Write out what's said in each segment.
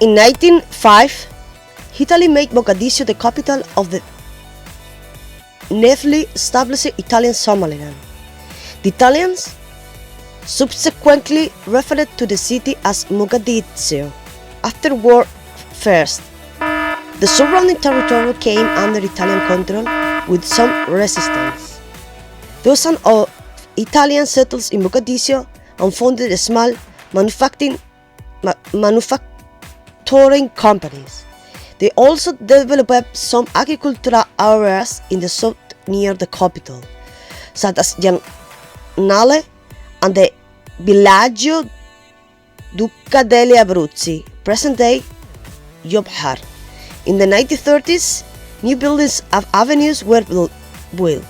In 1905, Italy made Mogadishu the capital of the newly established Italian Somaliland. The Italians subsequently referred to the city as Mogadishu. After war first, the surrounding territory came under Italian control with some resistance. Thousands of Italians settled in Mogadishu and founded small manufacturing companies. They also developed some agricultural areas in the south near the capital, such as Janale and the Villaggio Duca degli Abruzzi, present-day Jajab. In the 1930s, new buildings and avenues were built.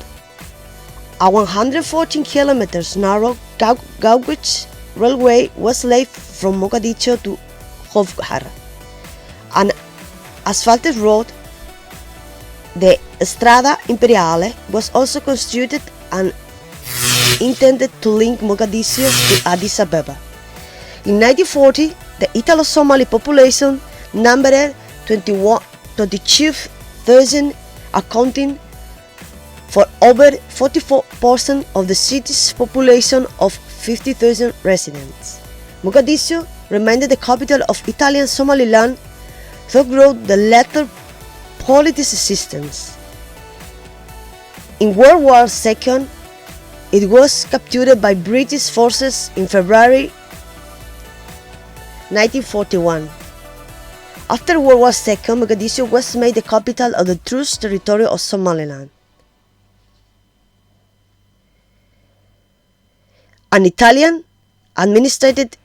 A 114 kilometers narrow gauge railway was laid from Mogadishu to Hamar. An asphalted road, the Strada Imperiale, was also constructed and intended to link Mogadishu to Addis Ababa. In 1940, the Italo-Somali population numbered 22,000, accounting for over 44% of the city's population of 50,000 residents. Mogadishu remained the capital of Italian Somaliland throughout the latter political existence. In World War II, it was captured by British forces in February 1941. After World War II, Mogadishu was made the capital of the Trust Territory of Somaliland. An Italian administrated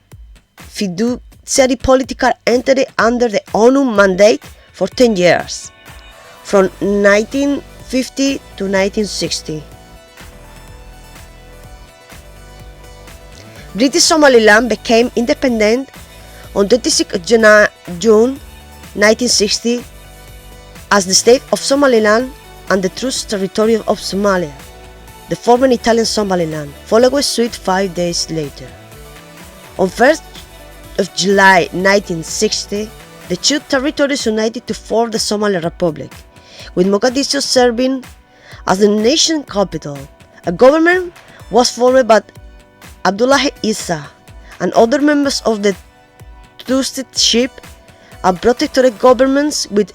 fiduciary political entity under the ONU mandate for 10 years, from 1950 to 1960. British Somaliland became independent on 26 June 1960 as the state of Somaliland and the Trust Territory of Somalia, the former Italian Somaliland, followed suit 5 days later. On 1st of July 1960, the two territories united to form the Somali Republic, with Mogadishu serving as the nation's capital. A government was formed by Abdullahi Isa and other members of the trusteeship and protectorate governments, with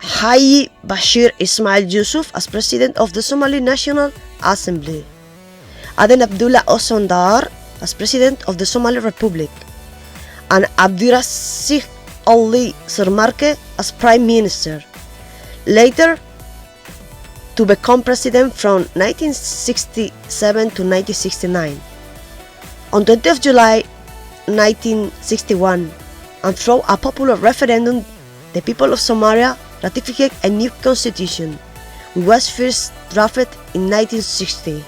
Haji Bashir Ismail Yusuf as president of the Somali National Assembly, Aden Abdullah Osandar as president of the Somali Republic, and Abdirasik Ali Sarmarke as prime minister, later to become president from 1967 to 1969. On 20th July 1961, and through a popular referendum, the people of Somalia ratified a new constitution, which was first drafted in 1960.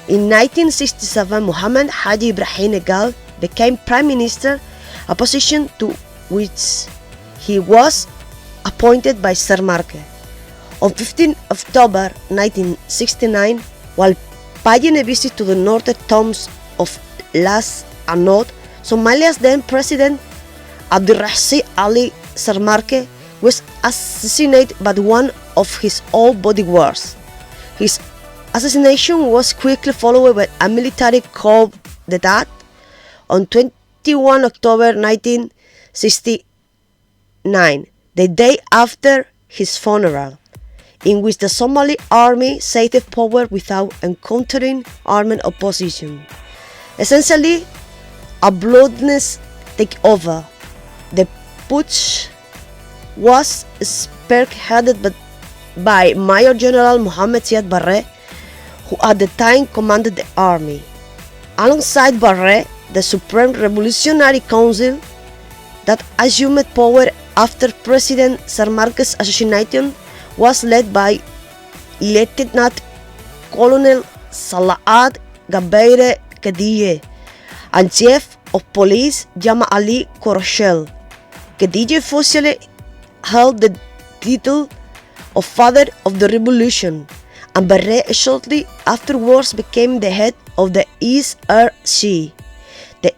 In 1967, Muhammad Haji Ibrahim Egal became prime minister, a position to which he was appointed by Sarmarke. On 15 October 1969, while paying a visit to the northern towns of Las Anod, Somalia's then president Abdirasik Ali Sarmarke was assassinated by one of his own bodyguards. His assassination was quickly followed by a military coup d'etat on 21 October 1969, the day after his funeral, in which the Somali army seized power without encountering armed opposition. Essentially, a bloodless takeover. The putsch was spearheaded by Major General Mohammed Siad Barre, who at the time commanded the army. Alongside Barre, the Supreme Revolutionary Council that assumed power after President Sarmarke's assassination was led by Lieutenant Colonel Salaad Gabeire Khadije and Chief of Police Jama Ali Koroshel. Khadije officially held the title of Father of the Revolution, and Barre shortly afterwards became the head of the SRC. The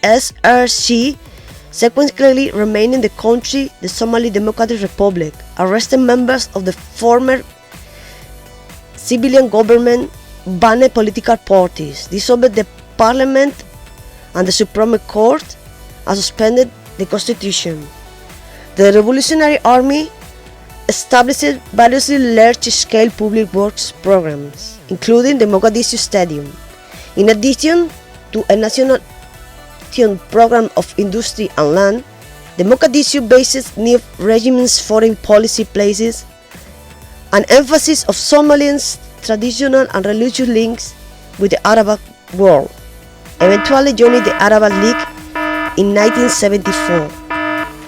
SRC sequentially remained in the country the Somali Democratic Republic, arrested members of the former civilian government, banned political parties, dissolved the parliament and the Supreme Court, and suspended the constitution. The Revolutionary Army established various large-scale public works programs, including the Mogadishu Stadium. In addition to a national program of industry and land, the Mogadishu bases new regime's foreign policy places an emphasis of Somaliland's traditional and religious links with the Arab world, eventually joining the Arab League in 1974.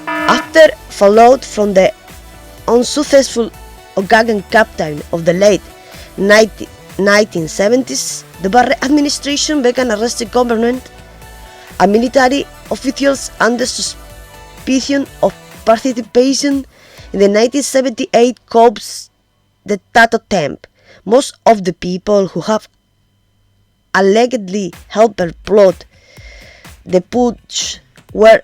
After fallout from the unsuccessful Ogaden campaign of the late 1970s, the Barre administration began arresting government and military officials under suspicion of participation in the 1978 coup's dictator attempt. Most of the people who have allegedly helped plot the putsch were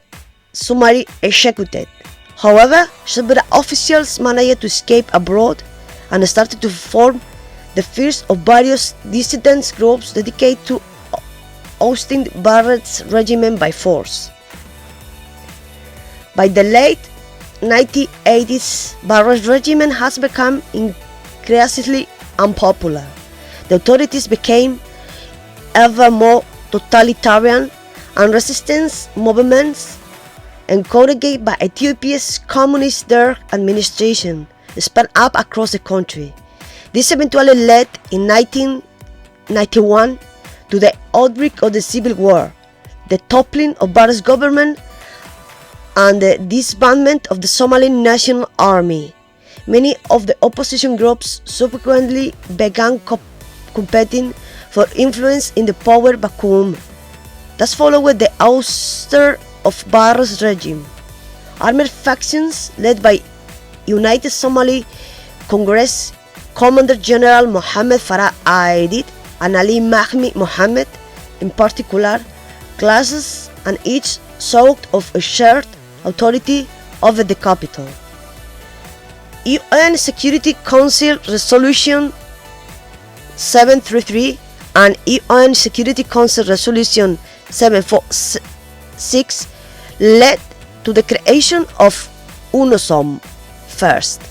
summarily executed. However, several officials managed to escape abroad and started to form the first of various dissident groups dedicated to ousting Barre's regime by force. By the late 1980s, Barre's regime has become increasingly unpopular. The authorities became ever more totalitarian, and resistance movements encouraged by Ethiopia's communist administration spread up across the country. This eventually led in 1991 to the outbreak of the Civil War, the toppling of Barre's government, and the disbandment of the Somali National Army. Many of the opposition groups subsequently began competing for influence in the power vacuum. Thus followed the ouster of Barre's regime. Armed factions led by United Somali Congress Commander General Mohammed Farah Aidid and Ali Mahmi Mohammed in particular, clashes and each sought of a shared authority over the capital. UN Security Council Resolution 733 and UN Security Council Resolution 746 led to the creation of UNOSOM first,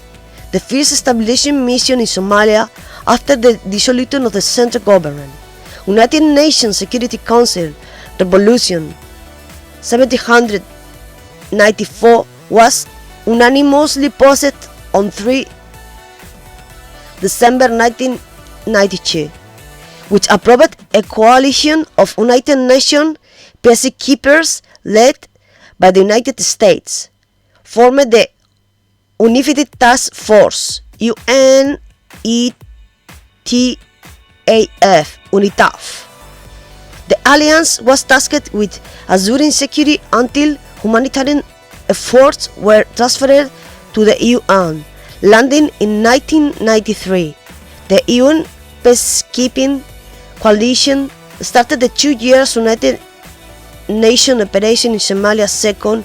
the first establishing mission in Somalia after the dissolution of the central government. United Nations Security Council Resolution 794 was unanimously passed on 3 December 1992, which approved a coalition of United Nations peacekeepers led by the United States, formed the Unified Task Force UNETAF, UNITAF. The alliance was tasked with assuring security until humanitarian efforts were transferred to the UN. Landing in 1993, the UN peacekeeping coalition started the 2 years United Nations operation in Somalia second,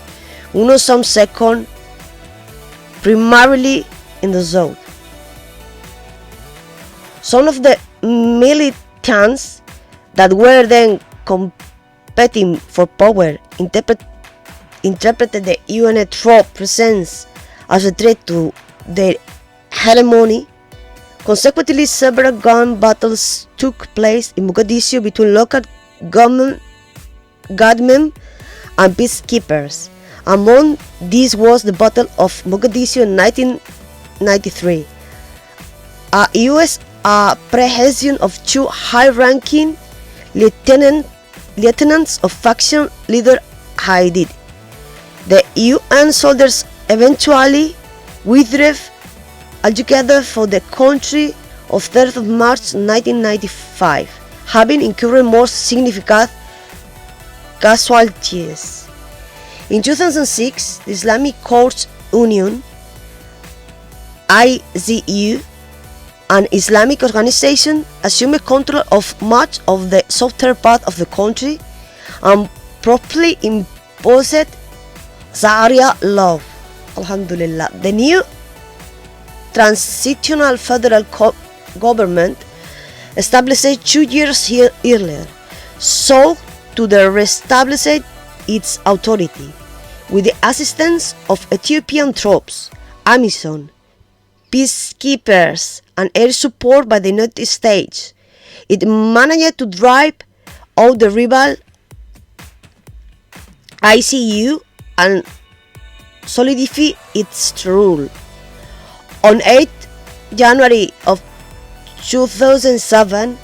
UNOSOM second, primarily in the south. Some of the militants that were then competing for power interpreted the UN troop presence as a threat to their hegemony. Consequently, several gun battles took place in Mogadishu between local gunmen and peacekeepers. Among these was the Battle of Mogadishu in 1993. A U.S. apprehension of 2 high-ranking lieutenants of faction leader Aden. The UN soldiers eventually withdrew altogether for the country of 3rd of March 1995, having incurred more significant casualties. In 2006, the Islamic Courts Union (ICU), an Islamic organization, assumed control of much of the southern part of the country and promptly imposed Sharia law. Alhamdulillah. The new transitional federal government, established 2 years earlier, sought to re-establish its authority with the assistance of Ethiopian troops, AMISOM, peacekeepers, and air support by the United States. It managed to drive out the rival ICU and solidify its rule. On 8 January of 2007,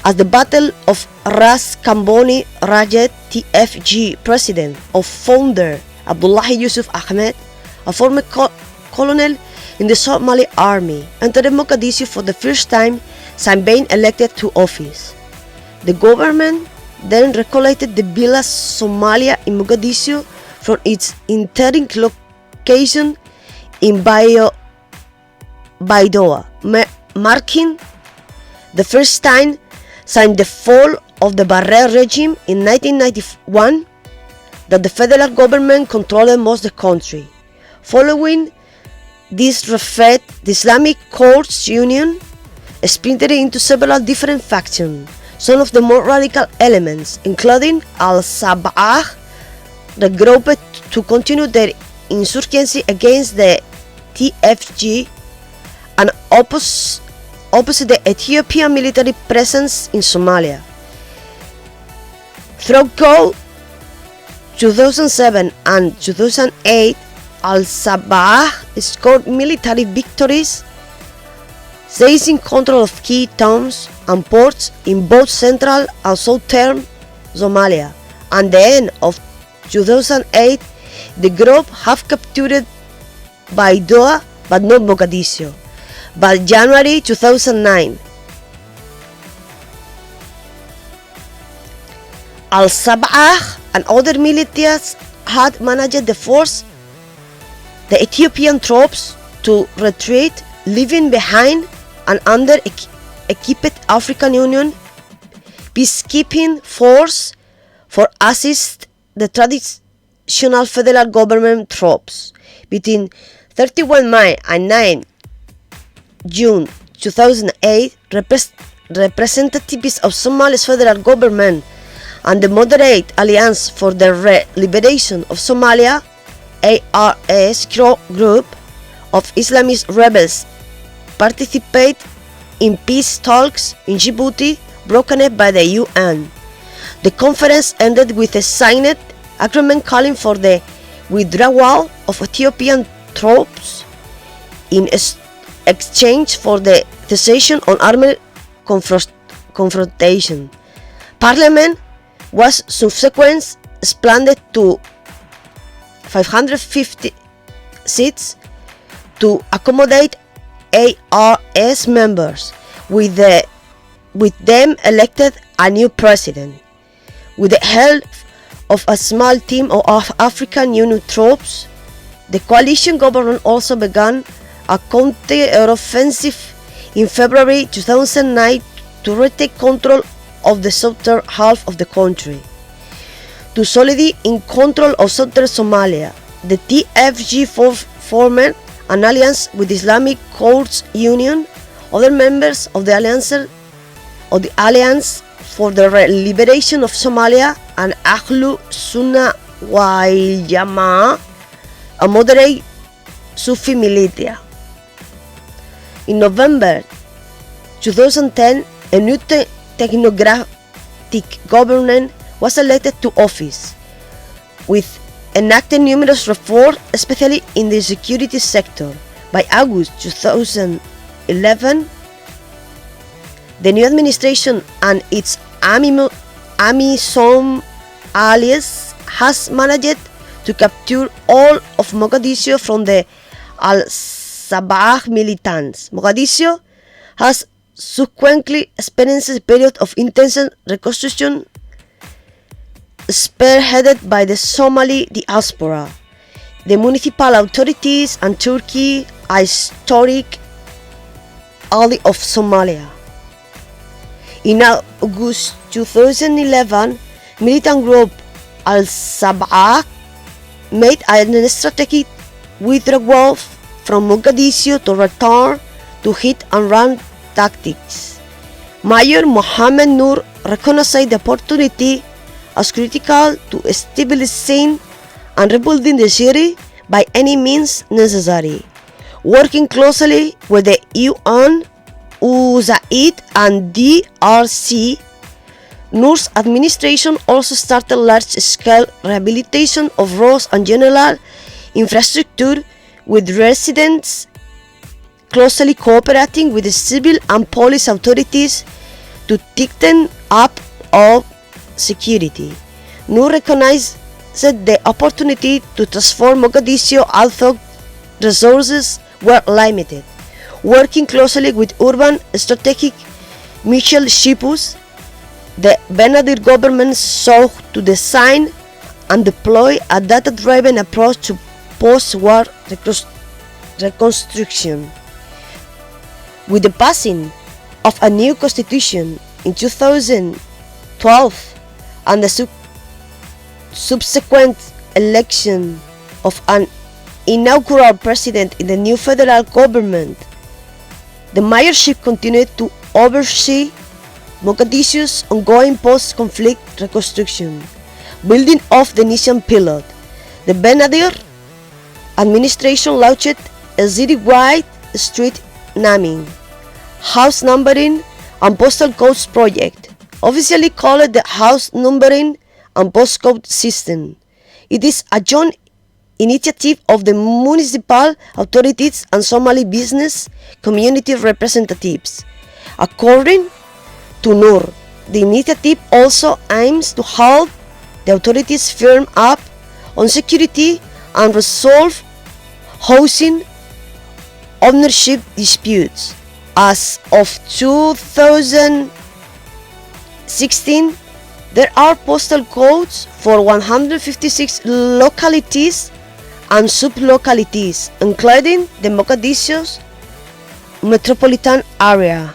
at the Battle of Ras Kamboni, Rajat TFG president of founder Abdullah Yusuf Ahmed, a former colonel in the Somali army, entered Mogadishu for the first time since being elected to office. The government then recollected the villa Somalia in Mogadishu from its interim location in Baidoa, marking the first time since the fall of the Barre regime in 1991 that the federal government controlled most of the country. Following this refit, the Islamic Courts Union splintered into several different factions. Some of the more radical elements, including Al-Sabah, regrouped to continue their insurgency against the TFG and opposite the Ethiopian military presence in Somalia. Throughout 2007 and 2008, Al-Sabah scored military victories, seizing control of key towns and ports in both central and southern Somalia. At the end of 2008, the group have captured Baidoa but not Mogadishu. By January 2009, Al-Sabah and other militias had managed to force the Ethiopian troops to retreat, leaving behind an under-equipped African Union peacekeeping force for assist the traditional federal government troops. Between 31 May and 9 June 2008, representatives of Somalia's federal government and the Moderate Alliance for the Liberation of Somalia (ARS) group of Islamist rebels participate in peace talks in Djibouti broken up by the UN. The conference ended with a signed agreement calling for the withdrawal of Ethiopian troops in exchange for the cessation on armed confrontation. Parliament was subsequently expanded to 550 seats to accommodate ARS members, with them elected a new president. With the help of a small team of African Union troops, the coalition government also began a counter-offensive in February 2009 to retake control of the southern half of the country. To solidify in control of southern Somalia, the TFG formed an alliance with the Islamic Courts Union, other members of the Alliance for the Liberation of Somalia, and Ahlu Sunnah wal Jama'ah, a moderate Sufi militia. In November 2010, a new technocratic government was elected to office, with enacted numerous reforms, especially in the security sector. By August 2011, the new administration and its AMISOM allies has managed to capture all of Mogadishu from the Al-Sabah militants. Mogadishu has subsequently experienced a period of intense reconstruction spearheaded by the Somali diaspora, the municipal authorities, and Turkey, a historic ally of Somalia. In August 2011, militant group Al-Sabah made a strategic withdrawal from Mogadishu to return to hit and run tactics. Mayor Mohammed Noor recognized the opportunity as critical to stabilizing and rebuilding the city by any means necessary. Working closely with the UN, USAID and DRC, Noor's administration also started large-scale rehabilitation of roads and general infrastructure, with residents closely cooperating with the civil and police authorities to tighten up of security. Noor recognized the opportunity to transform Mogadishu, although resources were limited. Working closely with urban strategic Michel Shipus, the Banadir government sought to design and deploy a data-driven approach to post-war reconstruction. With the passing of a new constitution in 2012 and the subsequent election of an inaugural president in the new federal government, the mayorship continued to oversee Mogadishu's ongoing post-conflict reconstruction. Building off the initial pilot, the Banadir administration launched a city-wide street naming, house numbering, and postal codes project, officially called the House Numbering and Postcode System. It is a joint initiative of the municipal authorities and Somali business community representatives. According to Noor, the initiative also aims to help the authorities firm up on security and resolve housing ownership disputes. As of 2016, there are postal codes for 156 localities and sub-localities, including the Mogadishu's metropolitan area.